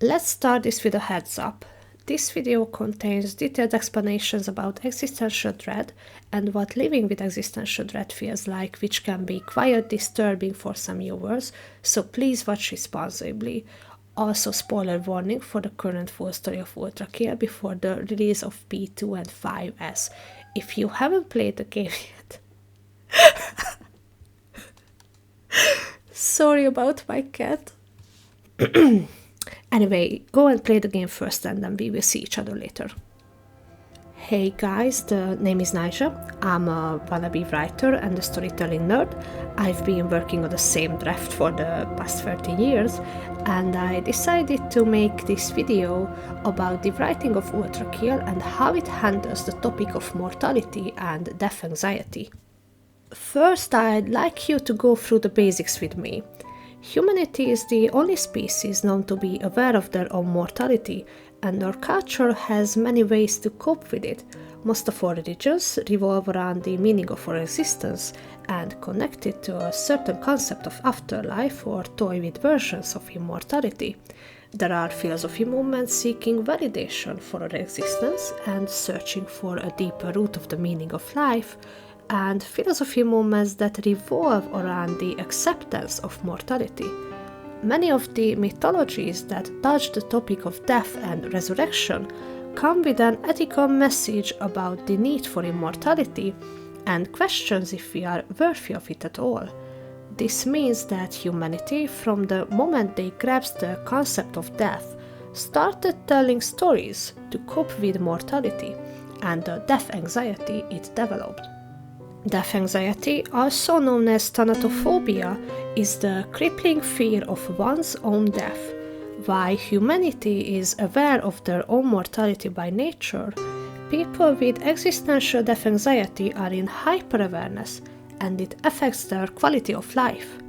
Let's start this with a heads up. This video contains detailed explanations about existential dread and what living with existential dread feels like, which can be quite disturbing for some viewers, so please watch responsibly. Also, spoiler warning for the current full story of Ultrakill before the release of P2 and 5S. If you haven't played the game yet. Sorry about my cat. Anyway, go and play the game first and then we will see each other later. Hey guys, the name is Naija. I'm a wannabe writer and a storytelling nerd. I've been working on the same draft for the past 13 years, and I decided to make this video about the writing of Ultrakill and how it handles the topic of mortality and death anxiety. First, I'd like you to go through the basics with me. Humanity is the only species known to be aware of their own mortality, and our culture has many ways to cope with it. Most of our religions revolve around the meaning of our existence and connect it to a certain concept of afterlife or toy with versions of immortality. There are philosophy movements seeking validation for our existence and searching for a deeper root of the meaning of life, and philosophy movements that revolve around the acceptance of mortality. Many of the mythologies that touch the topic of death and resurrection come with an ethical message about the need for immortality and questions if we are worthy of it at all. This means that humanity, from the moment they grasped the concept of death, started telling stories to cope with mortality and the death anxiety it developed. Death anxiety, also known as thanatophobia, is the crippling fear of one's own death. While humanity is aware of their own mortality by nature, people with existential death anxiety are in hyper-awareness, and it affects their quality of life.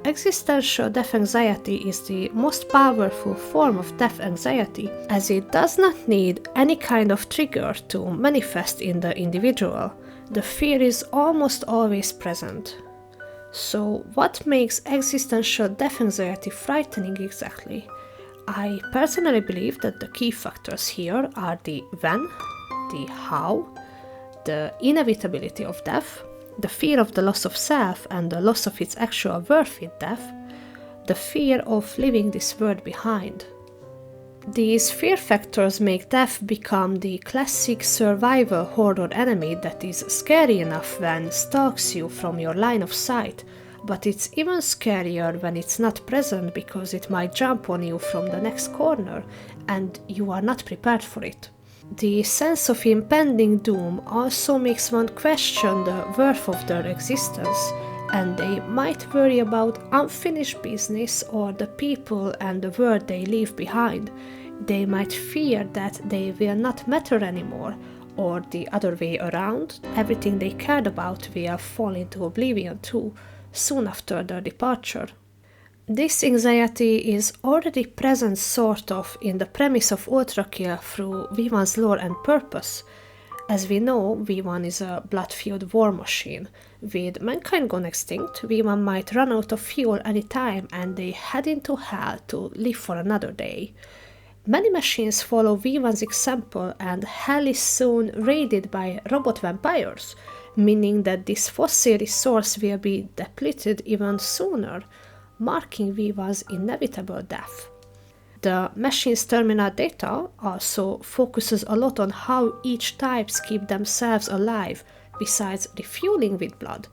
Existential death anxiety is the most powerful form of death anxiety, as it does not need any kind of trigger to manifest in the individual. The fear is almost always present. So, what makes existential death anxiety frightening exactly? I personally believe that the key factors here are the when, the how, the inevitability of death, the fear of the loss of self and the loss of its actual worth in death, the fear of leaving this world behind. These fear factors make death become the classic survival horror enemy that is scary enough when it stalks you from your line of sight, but it's even scarier when it's not present because it might jump on you from the next corner and you are not prepared for it. The sense of impending doom also makes one question the worth of their existence, and they might worry about unfinished business or the people and the world they leave behind. They might fear that they will not matter anymore, or the other way around, everything they cared about will fall into oblivion too, soon after their departure. This anxiety is already present sort of in the premise of Ultrakill through V1's lore and purpose. As we know, V1 is a blood-fueled war machine. With mankind gone extinct, V1 might run out of fuel any time and they head into hell to live for another day. Many machines follow V1's example and hell is soon raided by robot vampires, meaning that this fossil resource will be depleted even sooner, marking V1's inevitable death. The machine's terminal data also focuses a lot on how each types keep themselves alive, besides refueling with blood.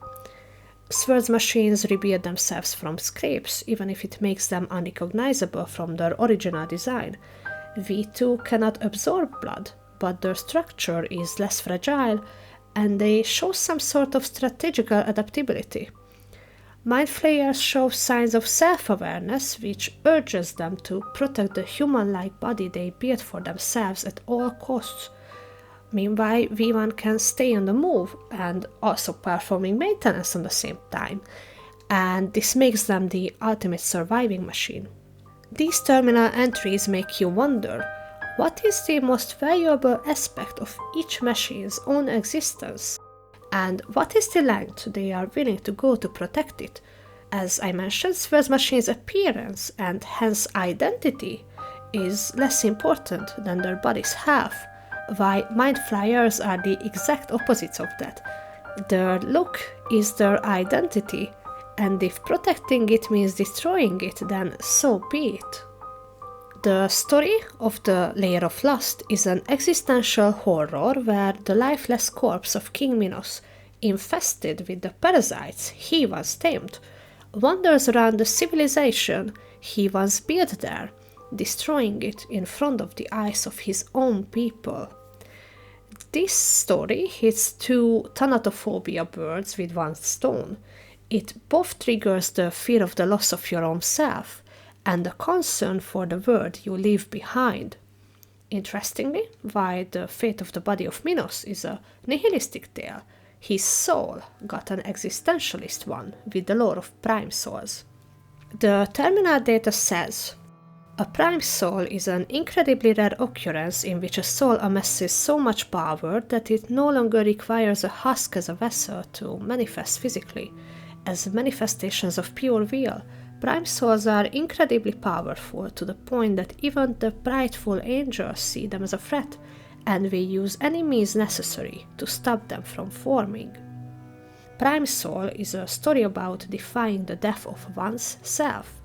Swords machines rebuild themselves from scraps, even if it makes them unrecognizable from their original design. V2 cannot absorb blood, but their structure is less fragile, and they show some sort of strategical adaptability. Mind flayers show signs of self-awareness, which urges them to protect the human-like body they built for themselves at all costs. Meanwhile, V1 can stay on the move and also performing maintenance on the same time, and this makes them the ultimate surviving machine. These terminal entries make you wonder, what is the most valuable aspect of each machine's own existence? And what is the length they are willing to go to protect it? As I mentioned, Swords Machine's appearance and hence identity is less important than their body's health, while mind flayers are the exact opposites of that. Their look is their identity, and if protecting it means destroying it, then so be it. The story of the Lair of Lust is an existential horror where the lifeless corpse of King Minos, infested with the parasites he once tamed, wanders around the civilization he once built there, destroying it in front of the eyes of his own people. This story hits two thanatophobia birds with one stone. It both triggers the fear of the loss of your own self and the concern for the world you leave behind. Interestingly, while the fate of the body of Minos is a nihilistic tale, his soul got an existentialist one with the lore of prime souls. The terminal data says, a prime soul is an incredibly rare occurrence in which a soul amasses so much power that it no longer requires a husk as a vessel to manifest physically. As manifestations of pure will, prime souls are incredibly powerful to the point that even the prideful angels see them as a threat and will use any means necessary to stop them from forming. Prime soul is a story about defying the death of one's self.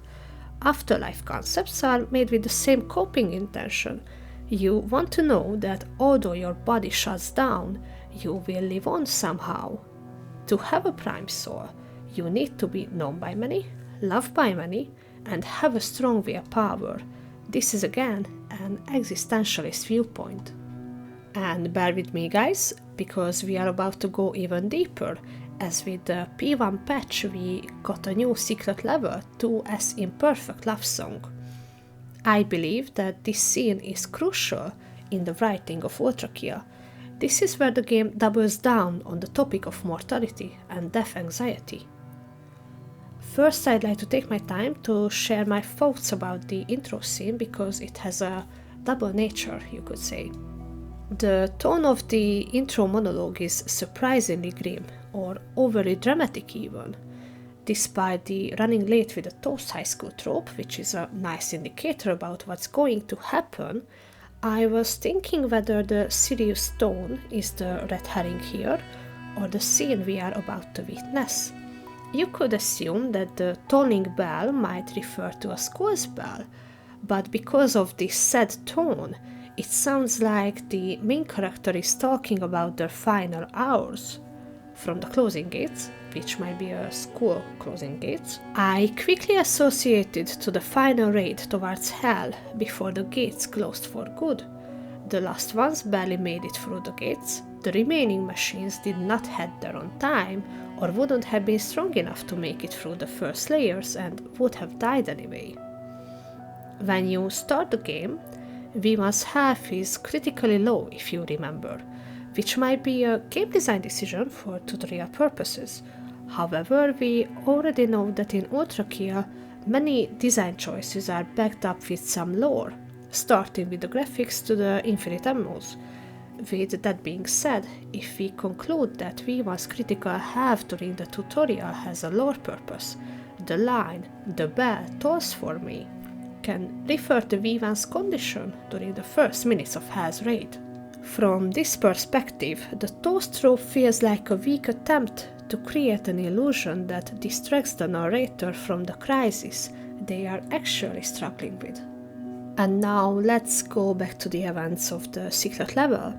Afterlife concepts are made with the same coping intention. You want to know that although your body shuts down, you will live on somehow. To have a prime soul, you need to be known by many, loved by many, and have a strong willpower. This is again an existentialist viewpoint. And bear with me, guys, because we are about to go even deeper, as with the P1 patch we got a new secret level 2S Imperfect love song. I believe that this scene is crucial in the writing of Ultrakill. This is where the game doubles down on the topic of mortality and death anxiety. First, I'd like to take my time to share my thoughts about the intro scene because it has a double nature, you could say. The tone of the intro monologue is surprisingly grim, or overly dramatic even. Despite the running late with a toast high school trope, which is a nice indicator about what's going to happen, I was thinking whether the serious tone is the red herring here, or the scene we are about to witness. You could assume that the tolling bell might refer to a school's bell, but because of this sad tone, it sounds like the main character is talking about their final hours. From the closing gates, which might be a school closing gates, I quickly associated to the final raid towards hell before the gates closed for good. The last ones barely made it through the gates, the remaining machines did not head there on time or wouldn't have been strong enough to make it through the first layers and would have died anyway. When you start the game, V1's health is critically low if you remember, which might be a game design decision for tutorial purposes. However, we already know that in Ultrakill, many design choices are backed up with some lore, starting with the graphics to the infinite ammos. With that being said, if we conclude that V1's critical health during the tutorial has a lore purpose, the line, "the bell tolls for me," can refer to V1's condition during the first minutes of Hell's raid. From this perspective, the toast trope feels like a weak attempt to create an illusion that distracts the narrator from the crisis they are actually struggling with. And now let's go back to the events of the secret level.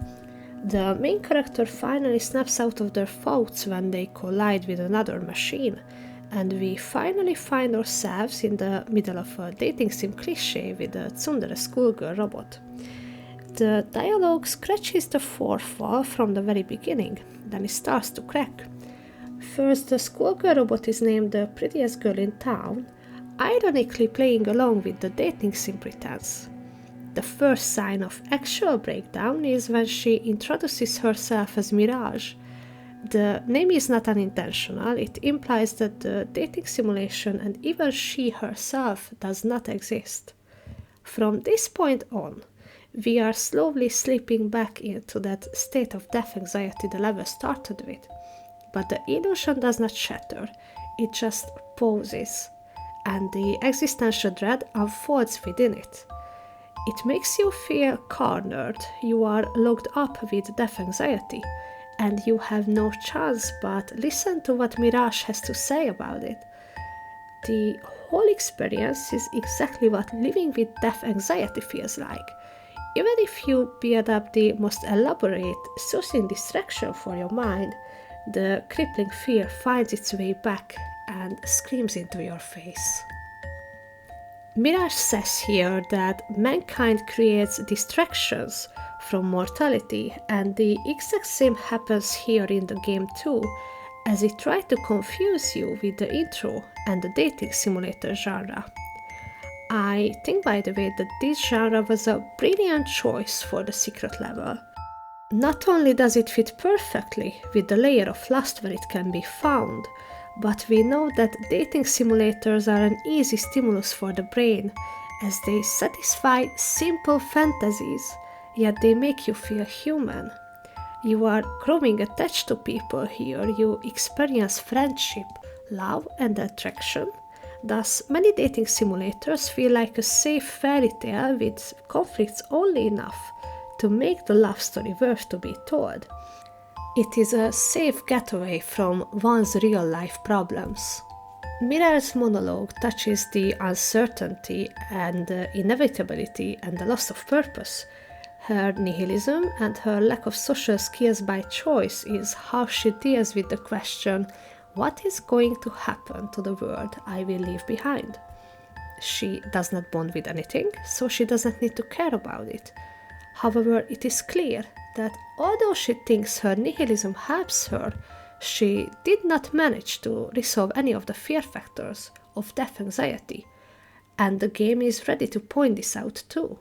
The main character finally snaps out of their thoughts when they collide with another machine, and we finally find ourselves in the middle of a dating sim cliché with a tsundere schoolgirl robot. The dialogue scratches the fourth wall from the very beginning, then it starts to crack. First, the schoolgirl robot is named the prettiest girl in town, ironically playing along with the dating sim pretense. The first sign of actual breakdown is when she introduces herself as Mirage. The name is not unintentional, it implies that the dating simulation and even she herself does not exist. From this point on, we are slowly slipping back into that state of death anxiety the level started with. But the illusion does not shatter, it just pauses, and the existential dread unfolds within it. It makes you feel cornered. You are locked up with death anxiety, and you have no chance but listen to what Mirage has to say about it. The whole experience is exactly what living with death anxiety feels like. Even if you build up the most elaborate, soothing distraction for your mind, the crippling fear finds its way back and screams into your face. Mirage says here that mankind creates distractions from mortality, and the exact same happens here in the game too, as it tries to confuse you with the intro and the dating simulator genre. I think, by the way, that this genre was a brilliant choice for the secret level. Not only does it fit perfectly with the layer of lust where it can be found, but we know that dating simulators are an easy stimulus for the brain, as they satisfy simple fantasies, yet they make you feel human. You are growing attached to people here, you experience friendship, love and attraction. Thus, many dating simulators feel like a safe fairy tale with conflicts only enough to make the love story worth to be told. It is a safe getaway from one's real-life problems. Mirage's monologue touches the uncertainty and the inevitability and the loss of purpose. Her nihilism and her lack of social skills by choice is how she deals with the question, what is going to happen to the world I will leave behind? She does not bond with anything, so she doesn't need to care about it. However, it is clear that although she thinks her nihilism helps her, she did not manage to resolve any of the fear factors of death anxiety, and the game is ready to point this out too.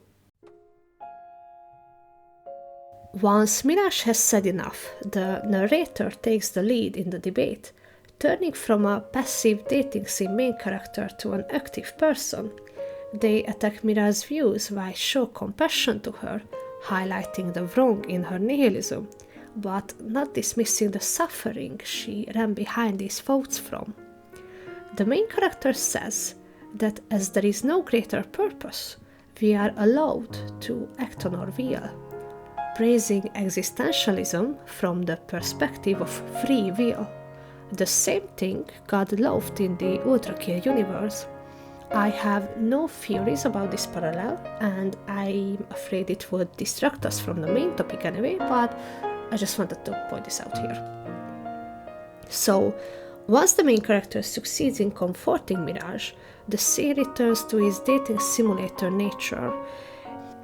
Once Mirage has said enough, the narrator takes the lead in the debate, turning from a passive dating sim main character to an active person. They attack Mirage's views while show compassion to her, highlighting the wrong in her nihilism, but not dismissing the suffering she ran behind these thoughts from. The main character says that as there is no greater purpose, we are allowed to act on our will, praising existentialism from the perspective of free will, the same thing God loved in the Ultrakill universe. I have no theories about this parallel, and I'm afraid it would distract us from the main topic anyway, but I just wanted to point this out here. So, once the main character succeeds in comforting Mirage, the scene returns to his dating simulator nature.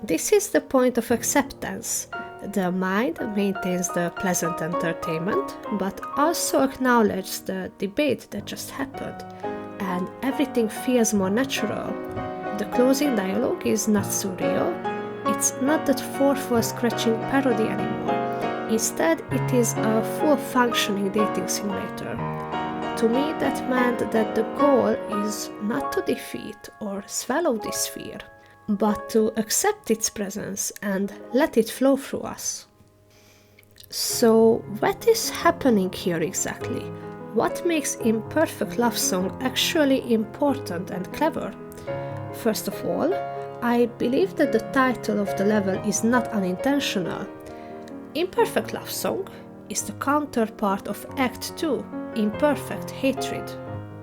This is the point of acceptance. The mind maintains the pleasant entertainment, but also acknowledges the debate that just happened, and everything feels more natural. The closing dialogue is not surreal. It's not that fourth wall scratching parody anymore. Instead, it is a full functioning dating simulator. To me, that meant that the goal is not to defeat or swallow this fear, but to accept its presence and let it flow through us. So, what is happening here exactly? What makes Imperfect Love Song actually important and clever? First of all, I believe that the title of the level is not unintentional. Imperfect Love Song is the counterpart of Act 2, Imperfect Hatred.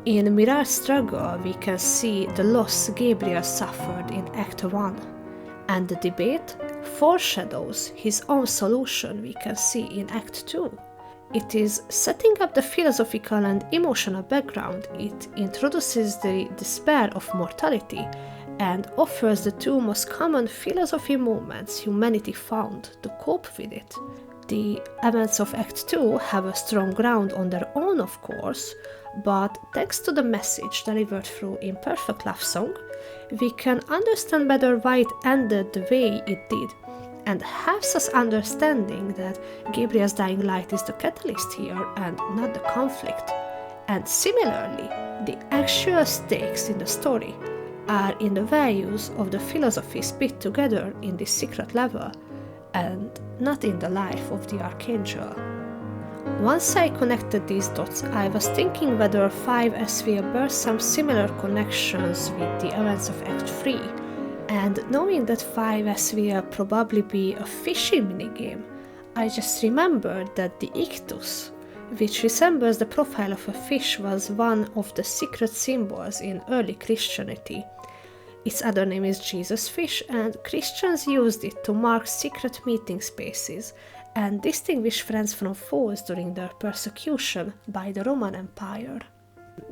In Mirage's struggle, we can see the loss Gabriel suffered in Act 1, and the debate foreshadows his own solution we can see in Act 2. It is setting up the philosophical and emotional background. It introduces the despair of mortality and offers the two most common philosophy movements humanity found to cope with it. The events of Act 2 have a strong ground on their own, of course, but thanks to the message delivered through Imperfect Love Song, we can understand better why it ended the way it did, and helps us understanding that Gabriel's dying light is the catalyst here and not the conflict. And similarly, the actual stakes in the story are in the values of the philosophies put together in this secret level, and not in the life of the Archangel. Once I connected these dots, I was thinking whether 5S will bear some similar connections with the events of Act 3, And knowing that 5S will probably be a fishing minigame, I just remembered that the ictus, which resembles the profile of a fish, was one of the secret symbols in early Christianity. Its other name is Jesus fish, and Christians used it to mark secret meeting spaces and distinguish friends from foes during their persecution by the Roman Empire.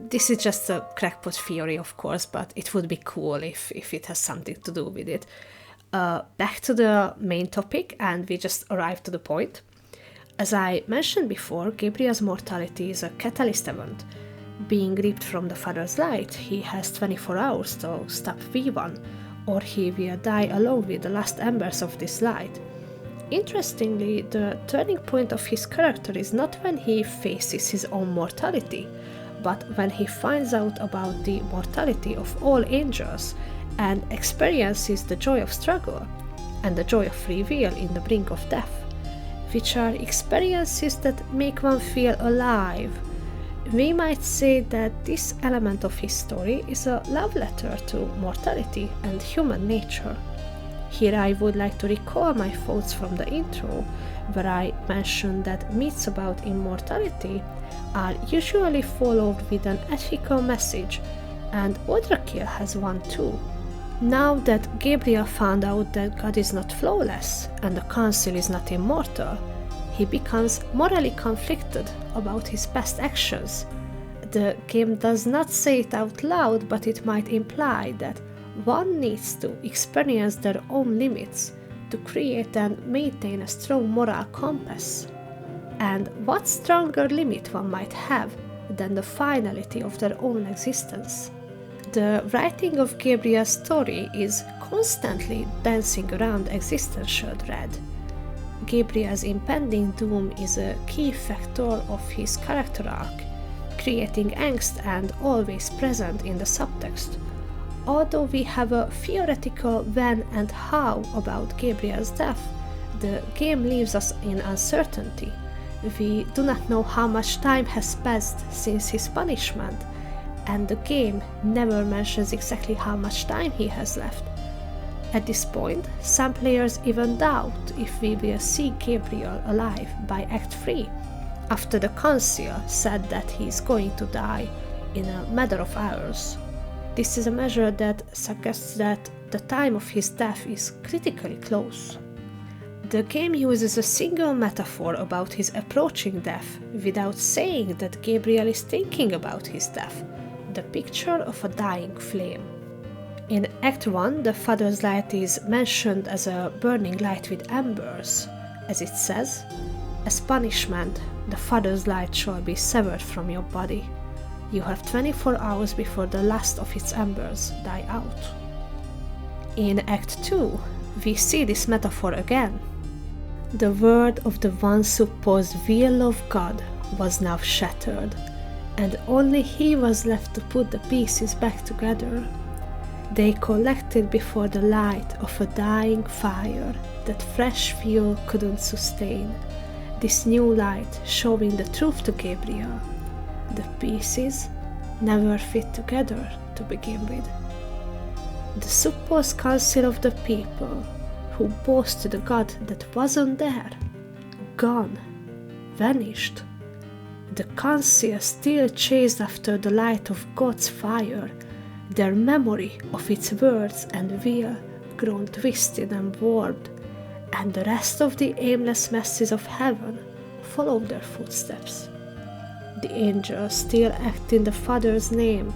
This is just a crackpot theory, of course, but it would be cool if it has something to do with it. Back to the main topic, and we just arrived to the point. As I mentioned before, Gabriel's mortality is a catalyst event. Being ripped from the Father's light, he has 24 hours to stop V1, or he will die along with the last embers of this light. Interestingly, the turning point of his character is not when he faces his own mortality, but when he finds out about the mortality of all angels and experiences the joy of struggle and the joy of reveal in the brink of death, which are experiences that make one feel alive. We might say that this element of his story is a love letter to mortality and human nature. Here I would like to recall my thoughts from the intro, where I mentioned that myths about immortality are usually followed with an ethical message, and Ultrakill has one too. Now that Gabriel found out that God is not flawless and the council is not immortal, he becomes morally conflicted about his past actions. The game does not say it out loud, but it might imply that one needs to experience their own limits to create and maintain a strong moral compass. And what stronger limit one might have than the finality of their own existence? The writing of Gabriel's story is constantly dancing around existential dread. Gabriel's impending doom is a key factor of his character arc, creating angst and always present in the subtext. Although we have a theoretical when and how about Gabriel's death, the game leaves us in uncertainty. We do not know how much time has passed since his punishment, and the game never mentions exactly how much time he has left. At this point, some players even doubt if we will see Gabriel alive by Act 3, after the council said that he is going to die in a matter of hours. This is a measure that suggests that the time of his death is critically close. The game uses a single metaphor about his approaching death without saying that Gabriel is thinking about his death, the picture of a dying flame. In Act 1, the Father's light is mentioned as a burning light with embers. As it says, "As punishment, the Father's light shall be severed from your body. You have 24 hours before the last of its embers die out." In Act 2, we see this metaphor again. The word of the once supposed will of God was now shattered, and only he was left to put the pieces back together. They collected before the light of a dying fire that fresh fuel couldn't sustain. This new light showing the truth to Gabriel. The pieces never fit together to begin with. The supposed council of the people, who boasted a God that wasn't there, gone, vanished. The council still chased after the light of God's fire, their memory of its words and will grown twisted and warped, and the rest of the aimless masses of heaven followed their footsteps. The angels still act in the Father's name,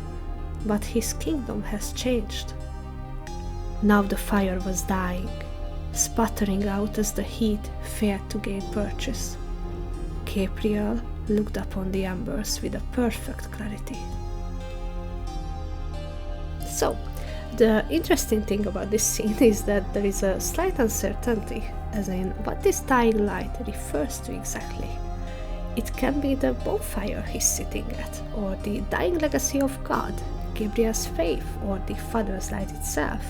but his kingdom has changed. Now the fire was dying, sputtering out as the heat failed to gain purchase. Gabriel looked upon the embers with a perfect clarity. So, the interesting thing about this scene is that there is a slight uncertainty, as in what this dying light refers to exactly. It can be the bonfire he's sitting at, or the dying legacy of God, Gabriel's faith, or the Father's light itself.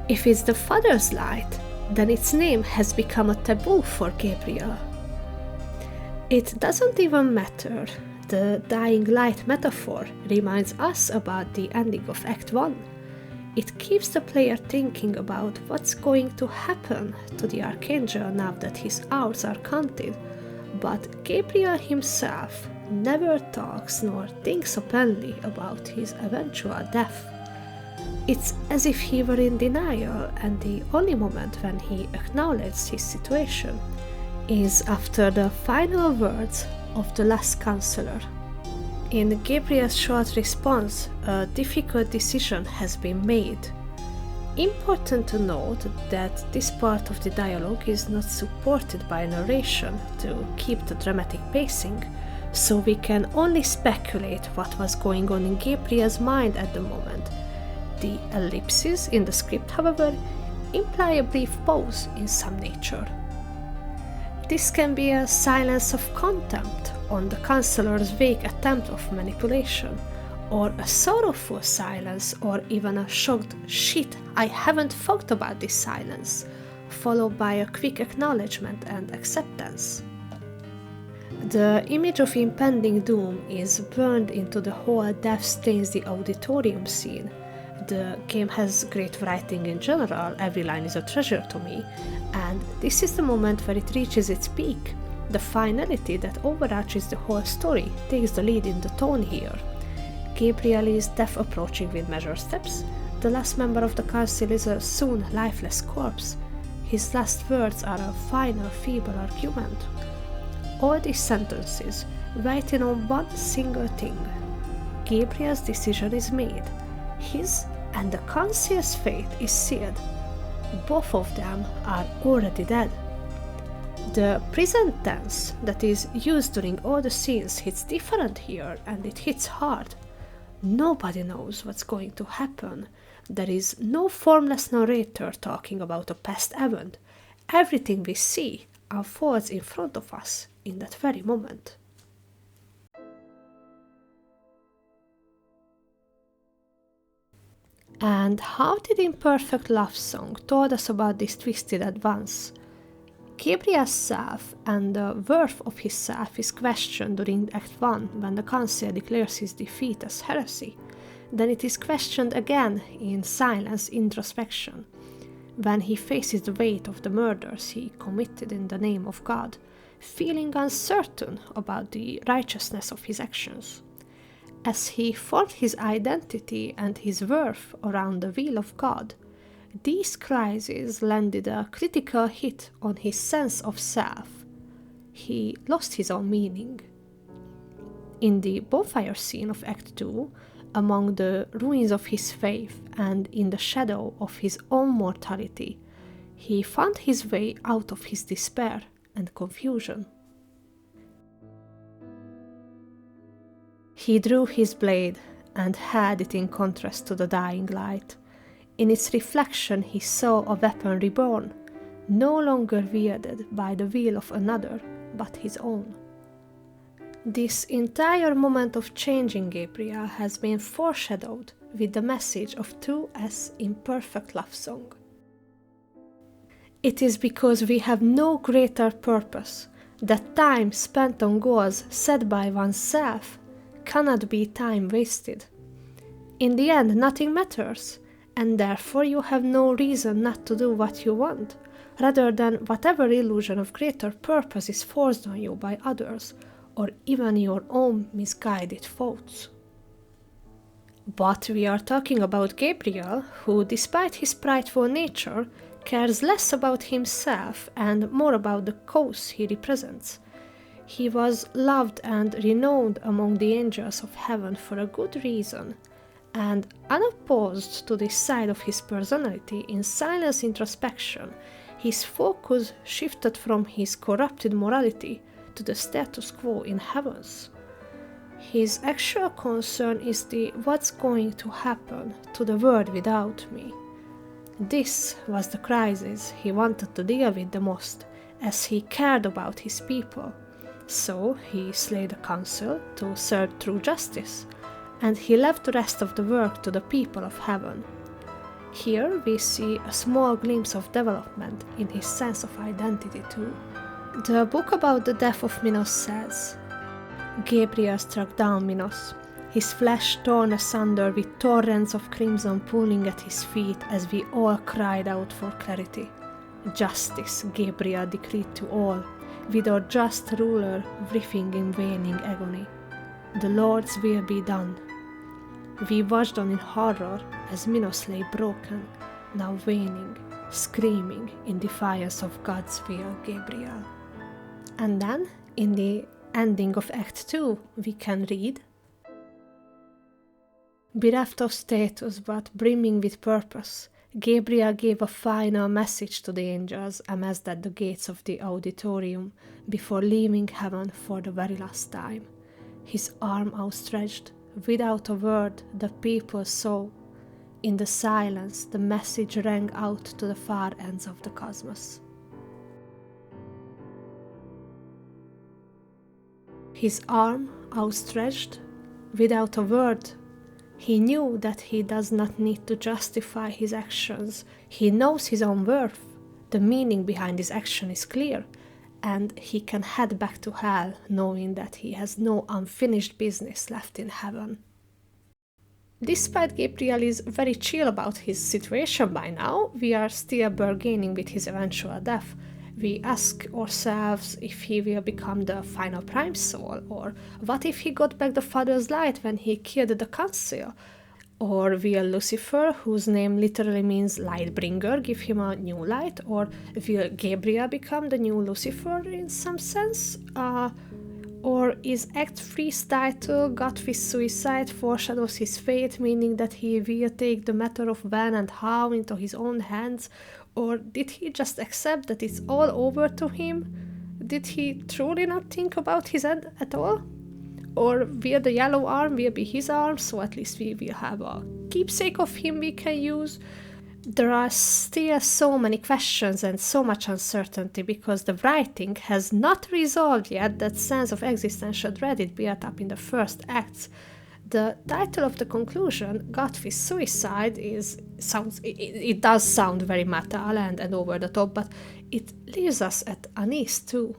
If it's the Father's light, then its name has become a taboo for Gabriel. It doesn't even matter. The dying light metaphor reminds us about the ending of Act 1. It keeps the player thinking about what's going to happen to the Archangel now that his hours are counted, but Gabriel himself never talks nor thinks openly about his eventual death. It's as if he were in denial, and the only moment when he acknowledges his situation is after the final words of the last counselor. In Gabriel's short response, a difficult decision has been made. Important to note that this part of the dialogue is not supported by narration to keep the dramatic pacing, so we can only speculate what was going on in Gabriel's mind at the moment. The ellipses in the script, however, imply a brief pause in some nature. This can be a silence of contempt on the counselor's vague attempt of manipulation, or a sorrowful silence, or even a shocked "shit, I haven't thought about this" silence, followed by a quick acknowledgement and acceptance. The image of impending doom is burned into the whole Death Stains the Auditorium scene. The game has great writing in general, every line is a treasure to me, and this is the moment where it reaches its peak. The finality that overarches the whole story takes the lead in the tone here. Gabriel is death approaching with measured steps. The last member of the council is a soon lifeless corpse. His last words are a final feeble argument. All these sentences writing on one single thing. Gabriel's decision is made. His and the council's fate is sealed. Both of them are already dead. The present tense that is used during all the scenes hits different here, and it hits hard. Nobody knows what's going to happen. There is no formless narrator talking about a past event. Everything we see unfolds in front of us in that very moment. And how did Imperfect Love Song told us about this twisted advance? Gabriel's self and the worth of his self is questioned during Act 1 when the council declares his defeat as heresy. Then it is questioned again in Silence Introspection, when he faces the weight of the murders he committed in the name of God, feeling uncertain about the righteousness of his actions. As he formed his identity and his worth around the will of God, these crises landed a critical hit on his sense of self. He lost his own meaning. In the bonfire scene of Act 2, among the ruins of his faith and in the shadow of his own mortality, he found his way out of his despair and confusion. He drew his blade and held it in contrast to the dying light. In its reflection he saw a weapon reborn, no longer wielded by the will of another, but his own. This entire moment of change in Gabriel has been foreshadowed with the message of 2's Imperfect Love Song. It is because we have no greater purpose that time spent on goals set by oneself cannot be time wasted. In the end, nothing matters, and therefore you have no reason not to do what you want, rather than whatever illusion of greater purpose is forced on you by others, or even your own misguided thoughts. But we are talking about Gabriel, who, despite his prideful nature, cares less about himself and more about the cause he represents. He was loved and renowned among the angels of heaven for a good reason, and unopposed to this side of his personality in Silence Introspection, his focus shifted from his corrupted morality to the status quo in heavens. His actual concern is the what's going to happen to the world without me. This was the crisis he wanted to deal with the most, as he cared about his people. So he slayed the council to serve true justice, and he left the rest of the work to the people of heaven. Here we see a small glimpse of development in his sense of identity too. The book about the death of Minos says, Gabriel struck down Minos. his flesh torn asunder with torrents of crimson pooling at his feet as we all cried out for clarity. Justice, Gabriel decreed to all, with our just ruler writhing in waning agony. The Lord's will be done. We watched on in horror as Minos lay broken, now waning, screaming in defiance of God's will, Gabriel. And then, in the ending of Act 2, we can read, bereft of status but brimming with purpose, Gabriel gave a final message to the angels amassed at the gates of the auditorium before leaving heaven for the very last time. His arm outstretched, without a word, the people saw. In the silence, the message rang out to the far ends of the cosmos. His arm outstretched, without a word. He knew that he does not need to justify his actions. He knows his own worth. The meaning behind his action is clear, and he can head back to hell knowing that he has no unfinished business left in heaven. Despite Gabriel is very chill about his situation by now, we are still bargaining with his eventual death. We ask ourselves if he will become the final prime soul, or what if he got back the Father's light when he killed the council? Or will Lucifer, whose name literally means light bringer, give him a new light? Or will Gabriel become the new Lucifer in some sense? Or is Act 3's title, God with Suicide, foreshadows his fate, meaning that he will take the matter of when and how into his own hands? Or did he just accept that it's all over to him? Did he truly not think about his end at all? Or will the yellow arm will be his arm, so at least we will have a keepsake of him we can use? There are still so many questions and so much uncertainty because the writing has not resolved yet that sense of existential dread it built up in the first acts. The title of the conclusion, God with Suicide, it does sound very meta and over the top, but it leaves us at unease too.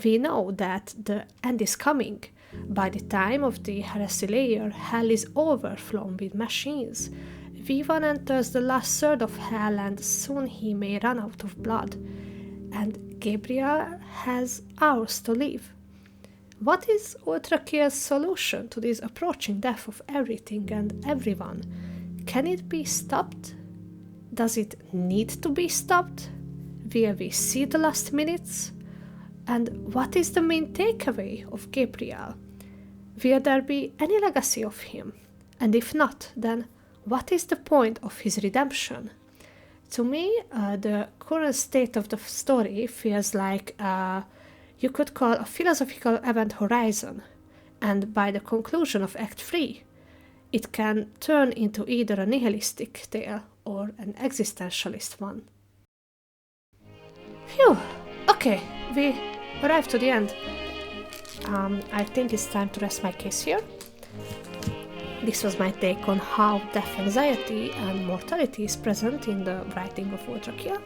We know that the end is coming. By the time of the heresy layer, hell is overflown with machines. V1 enters the last third of hell and soon he may run out of blood. And Gabriel has hours to live. What is Ultrakill's solution to this approaching death of everything and everyone? Can it be stopped? Does it need to be stopped? Will we see the last minutes? And what is the main takeaway of Gabriel? Will there be any legacy of him? And if not, then what is the point of his redemption? To me, the current state of the story feels like you could call a philosophical event horizon, and by the conclusion of Act 3, it can turn into either a nihilistic tale or an existentialist one. Phew! Okay, we arrived to the end. I think it's time to rest my case here. This was my take on how death anxiety and mortality is present in the writing of Ultrakill.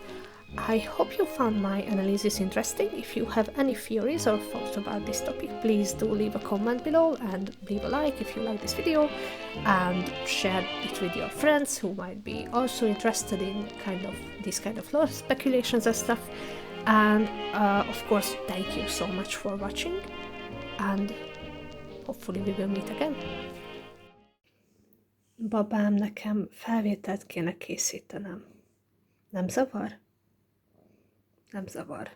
I hope you found my analysis interesting. If you have any theories or thoughts about this topic, please do leave a comment below and leave a like if you like this video, and share it with your friends who might be also interested in this kind of lore speculations and stuff. And of course, thank you so much for watching, and hopefully we will meet again. Babám, nekem felvételt kéne készítenem. Nem zavar? Nem zavar.